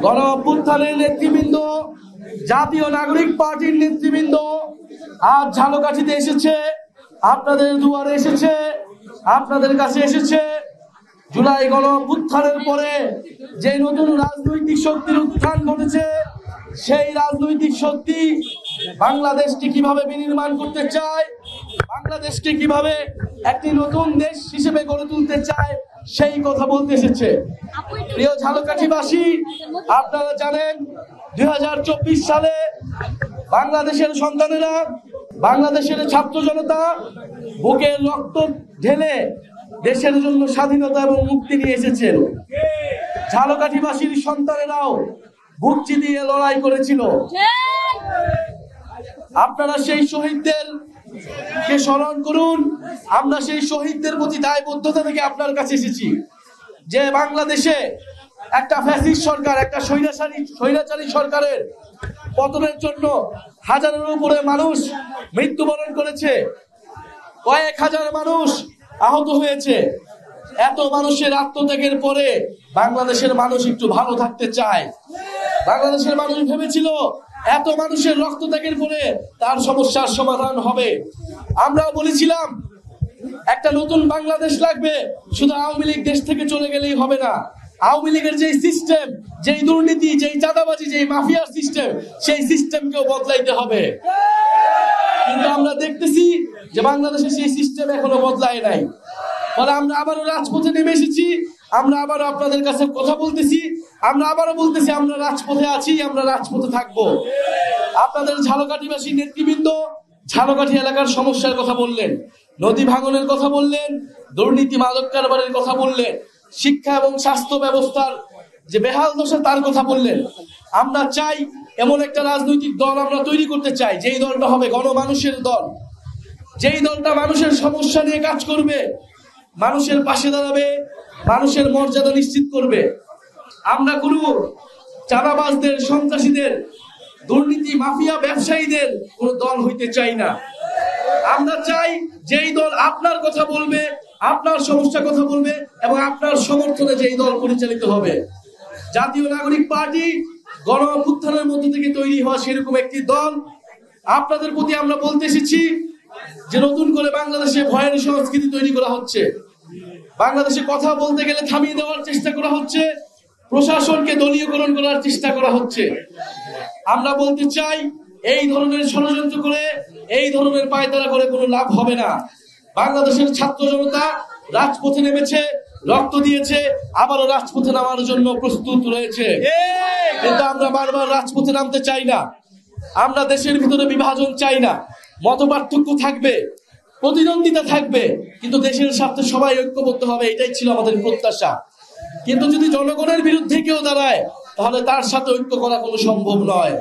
গণ অভ্যুত্থানের নেতৃবৃন্দ, জাতীয় নাগরিক পার্টির নেতৃবৃন্দ আজ ঝালকাঠিতে এসেছে, আপনাদের দুয়ারে এসেছে, আপনাদের কাছে এসেছে। জুলাই গণ অভ্যুত্থানের পরে যে নতুন রাজনৈতিক শক্তির উত্থান ঘটেছে, সেই রাজনৈতিক শক্তি বাংলাদেশকে কিভাবে বিনির্মাণ করতে চায়, বাংলাদেশকে কিভাবে একটি নতুন দেশ হিসেবে গড়ে তুলতে চায়, সেই কথা বলতে এসেছে। প্রিয় ঝালকাঠিবাসী, আপনারা জানেন 2024 সালে বাংলাদেশের সন্তানেরা, বাংলাদেশের ছাত্র জনতা বুকের রক্ত ঢেলে দেশের জন্য স্বাধীনতা এবং মুক্তি নিয়ে এসেছেন। ঝালকাঠিবাসীর সন্তানেরাও বুক চিতিয়ে লড়াই করেছিল। আপনারা সেই শহীদদের কে স্মরণ করুন। আমরা সেই শহীদদের প্রতি দায়বদ্ধতা থেকে আপনার কাছে এসেছি যে বাংলাদেশে একটা ফ্যাসিস্ট সরকার, একটা স্বৈরাচারী সরকারের পতনের জন্য হাজারের উপরে মানুষ মৃত্যুবরণ করেছে, কয়েক হাজার মানুষ আহত হয়েছে। এত মানুষের আত্মত্যাগের পরে বাংলাদেশের মানুষ একটু ভালো থাকতে চায়। বাংলাদেশের মানুষ ভেবেছিল এত মানুষের রক্তত্যাগের পরে তার সমস্যার সমাধান হবে। আমরাও বলেছিলাম একটা নতুন বাংলাদেশ লাগবে, শুধু আওয়ামী লীগ দেশ থেকে চলে গেলেই হবে না। আওয়ামী লীগের যেই সিস্টেম, যেই দুর্নীতি, যেই চাঁদাবাজি, যেই মাফিয়ার সিস্টেম, সেই সিস্টেমকেও বদলাইতে হবে। কিন্তু আমরা দেখতেছি যে বাংলাদেশে সেই সিস্টেম এখনো বদলায় নাই। ফলে আমরা আবারও রাজপথে নেমে এসেছি। আমরা আবারও আপনাদের কাছে কথা বলতেছি, আমরা আবারও বলতেছি আমরা রাজপথে আছি, আমরা রাজপথে থাকবো। আপনাদের ঝালকাঠিবাসী নেতৃবৃন্দ ঝালকাঠি এলাকার সমস্যার কথা বললেন, নদী ভাঙনের কথা বললেন, দুর্নীতি মাদক কারবারের কথা বললেন, শিক্ষা এবং স্বাস্থ্য ব্যবস্থার যে বেহাল দশা তার কথা বললেন। আমরা চাই এমন একটা রাজনৈতিক দল আমরা তৈরি করতে চাই, যেই দলটা হবে গণমানুষের দল, যেই দলটা মানুষের সমস্যা নিয়ে কাজ করবে, মানুষের পাশে দাঁড়াবে, মানুষের মর্যাদা নিশ্চিত করবে। আমরা কোনো চাঁদাবাজদের, সন্ত্রাসীদের, দুর্নীতি মাফিয়া ব্যবসায়ীদের কোন দল হইতে চাই না। আমরা চাই যেই দল আপনার কথা বলবে, আপনার সমস্যার কথা বলবে এবং আপনার সমর্থনে যেই দল পরিচালিত হবে। জাতীয় নাগরিক পার্টি গণ অভ্যুত্থানের মধ্য থেকে তৈরি হওয়া সেরকম একটি দল। আপনাদের প্রতি আমরা বলতে এসেছি যে নতুন করে বাংলাদেশে ভয়ের সংস্কৃতি তৈরি করা হচ্ছে, বাংলাদেশে কথা বলতে গেলে থামিয়ে দেওয়ার চেষ্টা করা হচ্ছে, প্রশাসনকে দলীয়করণ করার চেষ্টা করা হচ্ছে। আমরা বলতে চাই এই ধরনের ষড়যন্ত্র করে, এই ধরনের পায়তারা করে কোনো লাভ হবে না। বাংলাদেশের ছাত্র জনতা রাজপথে নেমেছে, রক্ত দিয়েছে, আবারও রাজপথে নামার জন্য প্রস্তুত রয়েছে। কিন্তু আমরা বারবার রাজপথে নামতে চাই না। আমরা দেশের ভিতরে বিভাজন চাই না। মতপার্থক্য থাকবে, প্রতিদ্বন্দ্বিতা থাকবে, কিন্তু দেশের স্বার্থে সবাই ঐক্যবদ্ধ হবে, এটাই ছিল আমাদের প্রত্যাশা। কিন্তু যদি জনগণের বিরুদ্ধে কেউ দাঁড়ায়, তাহলে তার সাথে ঐক্য করা কোনো সম্ভব নয়।